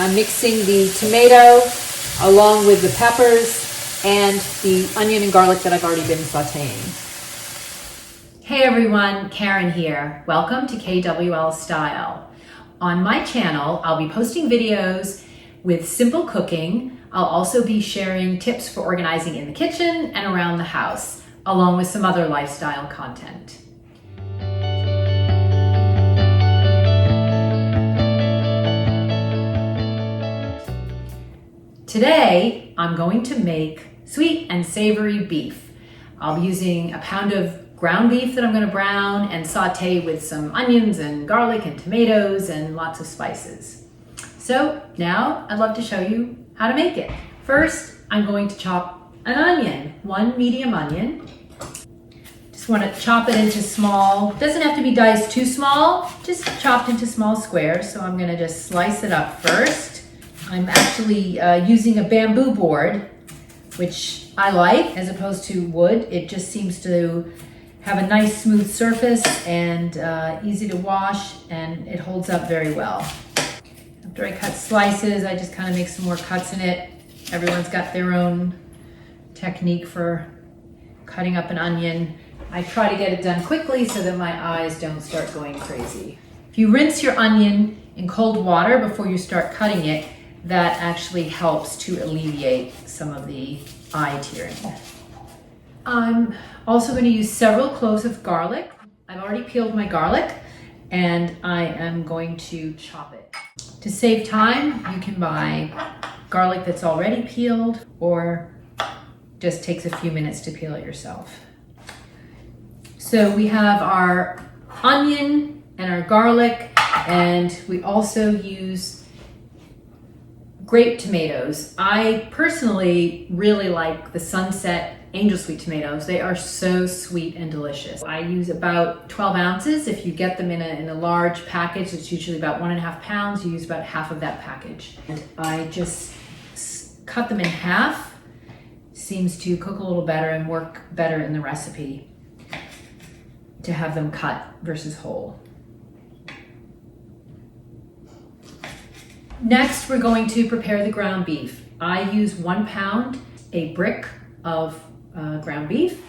I'm mixing the tomato along with the peppers and the onion and garlic that I've already been sauteing. Hey everyone, Karen here. Welcome to KWL Style. On my channel, I'll be posting videos with simple cooking. I'll also be sharing tips for organizing in the kitchen and around the house, along with some other lifestyle content. Today, I'm going to make sweet and savory beef. I'll be using a pound of ground beef that I'm going to brown and saute with some onions and garlic and tomatoes and lots of spices. So now I'd love to show you how to make it. First, I'm going to chop an onion, one medium onion. Just want to chop it into small, doesn't have to be diced too small, just chopped into small squares. So I'm going to just slice it up first. I'm actually using a bamboo board, which I like as opposed to wood. It just seems to have a nice smooth surface and easy to wash, and it holds up very well. After I cut slices, I just kind of make some more cuts in it. Everyone's got their own technique for cutting up an onion. I try to get it done quickly so that my eyes don't start going crazy. If you rinse your onion in cold water before you start cutting it, that actually helps to alleviate some of the eye tearing. I'm also going to use several cloves of garlic. I've already peeled my garlic and I am going to chop it. To save time, you can buy garlic that's already peeled or just takes a few minutes to peel it yourself. So we have our onion and our garlic, and we also use grape tomatoes. I personally really like the Sunset Angel Sweet tomatoes. They are so sweet and delicious. I use about 12 ounces. If you get them in a large package, it's usually about 1.5 pounds. You use about half of that package. And I just cut them in half. Seems to cook a little better and work better in the recipe to have them cut versus whole. Next, we're going to prepare the ground beef. I use 1 pound, a brick of ground beef.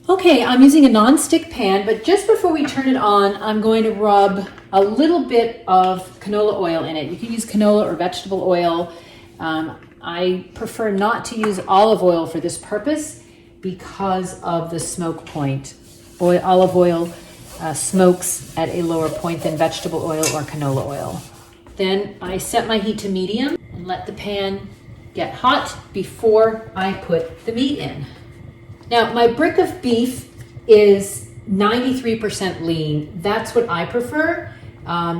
Okay, I'm using a non-stick pan, but just before we turn it on, I'm going to rub a little bit of canola oil in it. You can use canola or vegetable oil. I prefer not to use olive oil for this purpose because of the smoke point. Olive oil smokes at a lower point than vegetable oil or canola oil. Then I set my heat to medium and let the pan get hot before I put the meat in. Now, my brick of beef is 93% lean. That's what I prefer.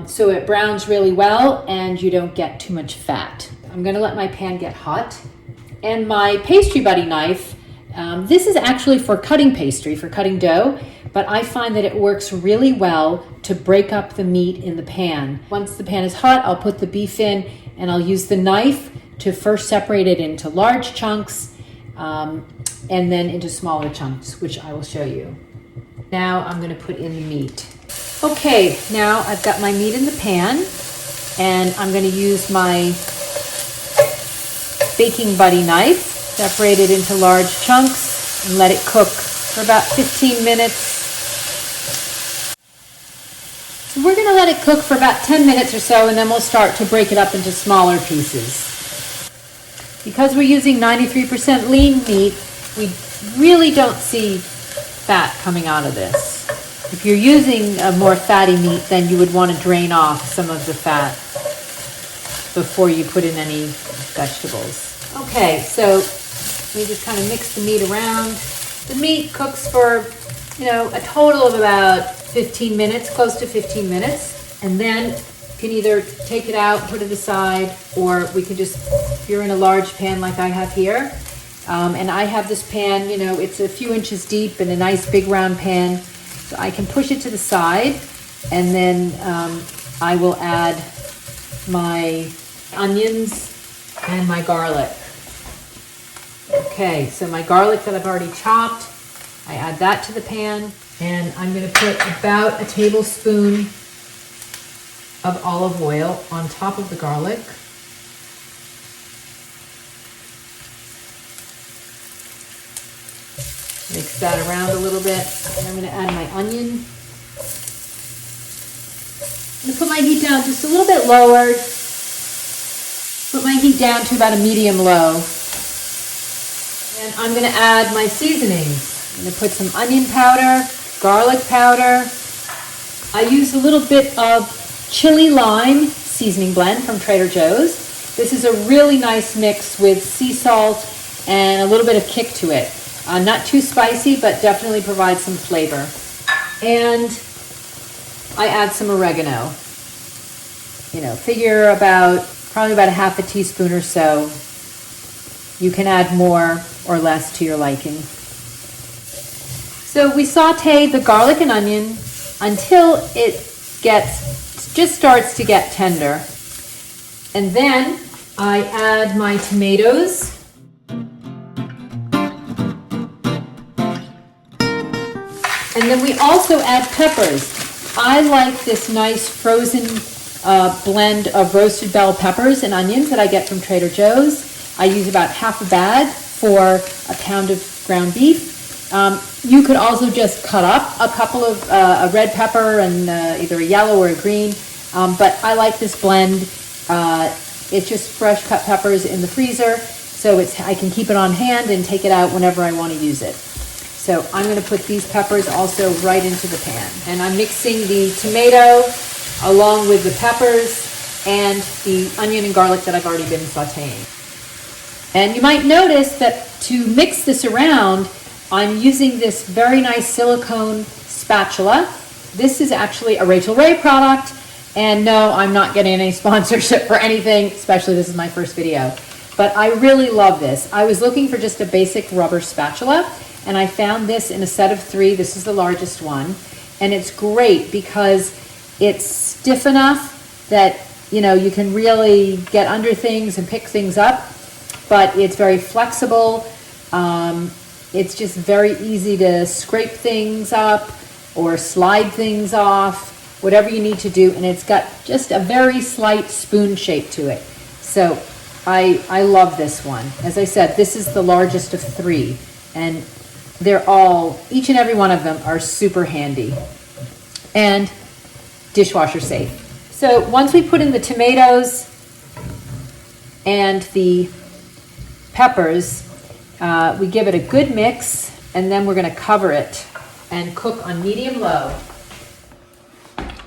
So it browns really well and you don't get too much fat. I'm gonna let my pan get hot. And my pastry buddy knife, this is actually for cutting pastry, for cutting dough, but I find that it works really well to break up the meat in the pan. Once the pan is hot, I'll put the beef in and I'll use the knife to first separate it into large chunks and then into smaller chunks, which I will show you. Now I'm going to put in the meat. Okay, now I've got my meat in the pan and I'm going to use my baking buddy knife, separate it into large chunks and let it cook for about 15 minutes. So we're going to let it cook for about 10 minutes or so, and then we'll start to break it up into smaller pieces. Because we're using 93% lean meat, we really don't see fat coming out of this. If you're using a more fatty meat, then you would want to drain off some of the fat before you put in any vegetables. Okay, so we just kind of mix the meat around. The meat cooks for, a total of about 15 minutes, close to 15 minutes. And then you can either take it out, put it aside, or we can just, if you're in a large pan like I have here, and I have this pan, it's a few inches deep and a nice big round pan. So I can push it to the side, and then I will add my onions and my garlic. Okay, so my garlic that I've already chopped, I add that to the pan, and I'm going to put about a tablespoon of olive oil on top of the garlic. Mix that around a little bit. And I'm going to add my onion. I'm going to put my heat down just a little bit lower. Put my heat down to about a medium low. And I'm going to add my seasonings. I'm going to put some onion powder, garlic powder. I use a little bit of chili lime seasoning blend from Trader Joe's. This is a really nice mix with sea salt and a little bit of kick to it. Not too spicy, but definitely provides some flavor. And I add some oregano. Figure probably about a half a teaspoon or so. You can add more or less to your liking. So we saute the garlic and onion until it just starts to get tender. And then I add my tomatoes. And then we also add peppers. I like this nice frozen blend of roasted bell peppers and onions that I get from Trader Joe's. I use about half a bag for a pound of ground beef. You could also just cut up a couple of a red pepper and either a yellow or a green, but I like this blend. It's just fresh cut peppers in the freezer, so I can keep it on hand and take it out whenever I want to use it. So I'm going to put these peppers also right into the pan. And I'm mixing the tomato along with the peppers and the onion and garlic that I've already been sauteing. And you might notice that to mix this around, I'm using this very nice silicone spatula. This is actually a Rachel Ray product. And no, I'm not getting any sponsorship for anything, especially this is my first video. But I really love this. I was looking for just a basic rubber spatula, and I found this in a set of 3. This is the largest one. And it's great because it's stiff enough that, you can really get under things and pick things up, but it's very flexible. It's just very easy to scrape things up or slide things off, whatever you need to do. And it's got just a very slight spoon shape to it. So I love this one. As I said, this is the largest of 3. And each and every one of them are super handy and dishwasher safe. So once we put in the tomatoes and the peppers, we give it a good mix, and then we're going to cover it and cook on medium-low.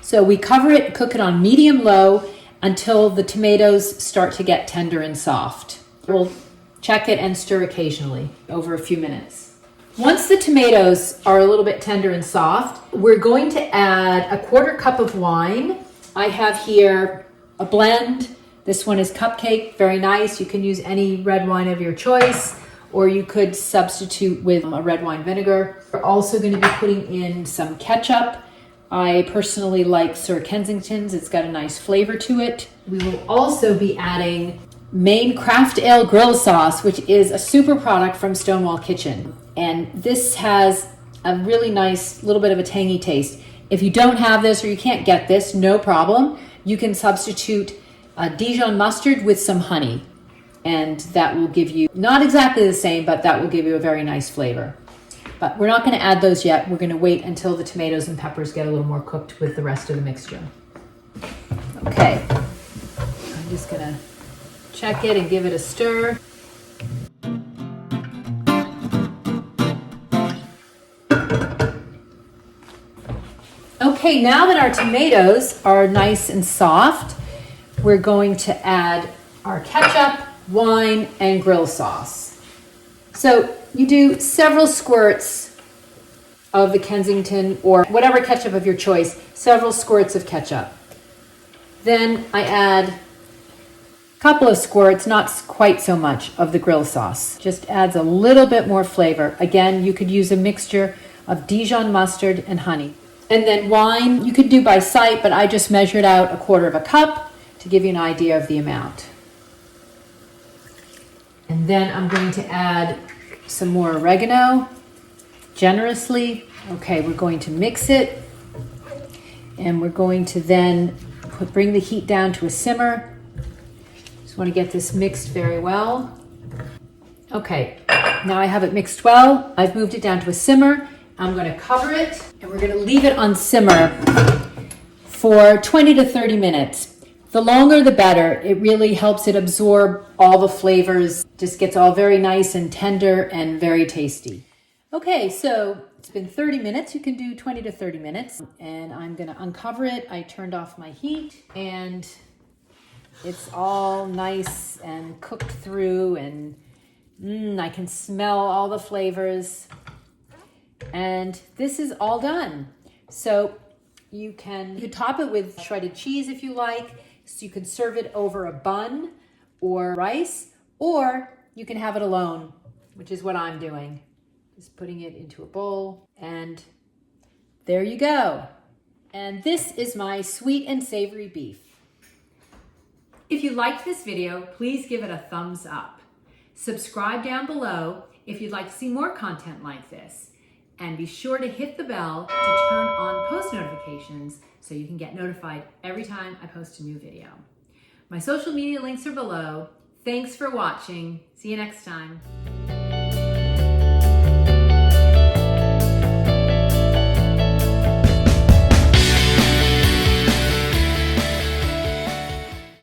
So we cover it, cook it on medium-low until the tomatoes start to get tender and soft. We'll check it and stir occasionally over a few minutes. Once the tomatoes are a little bit tender and soft, we're going to add a 1/4 cup of wine. I have here a blend. This one is Cupcake, very nice. You can use any red wine of your choice, or you could substitute with a red wine vinegar. We're also going to be putting in some ketchup. I personally like Sir Kensington's. It's got a nice flavor to it. We will also be adding Maine Craft Ale Grill Sauce, which is a super product from Stonewall Kitchen. And this has a really nice little bit of a tangy taste. If you don't have this or you can't get this, no problem. You can substitute Dijon mustard with some honey. And that will give you, not exactly the same, but that will give you a very nice flavor. But we're not going to add those yet. We're going to wait until the tomatoes and peppers get a little more cooked with the rest of the mixture. Okay, I'm just going to check it and give it a stir. Okay, now that our tomatoes are nice and soft, we're going to add our ketchup, wine, and grill sauce. So you do several squirts of the Kensington or whatever ketchup of your choice, several squirts of ketchup. Then I add a couple of squirts, not quite so much, of the grill sauce. Just adds a little bit more flavor. Again, you could use a mixture of Dijon mustard and honey. And then wine, you could do by sight, but I just measured out a 1/4 cup to give you an idea of the amount. And then I'm going to add some more oregano, generously. Okay, we're going to mix it, and we're going to then bring the heat down to a simmer. Just want to get this mixed very well. Okay, Now I have it mixed well. I've moved it down to a simmer. I'm going to cover it and we're going to leave it on simmer for 20 to 30 minutes. The longer the better. It really helps it absorb all the flavors. Just gets all very nice and tender and very tasty. Okay, so it's been 30 minutes. You can do 20 to 30 minutes. And I'm going to uncover it. I turned off my heat and it's all nice and cooked through, and I can smell all the flavors. And this is all done. So you can top it with shredded cheese if you like. So you can serve it over a bun or rice, or you can have it alone, which is what I'm doing. Just putting it into a bowl, and there you go. And this is my sweet and savory beef. If you liked this video, please give it a thumbs up. Subscribe down below if you'd like to see more content like this. And be sure to hit the bell to turn on post notifications so you can get notified every time I post a new video. My social media links are below. Thanks for watching. See you next time.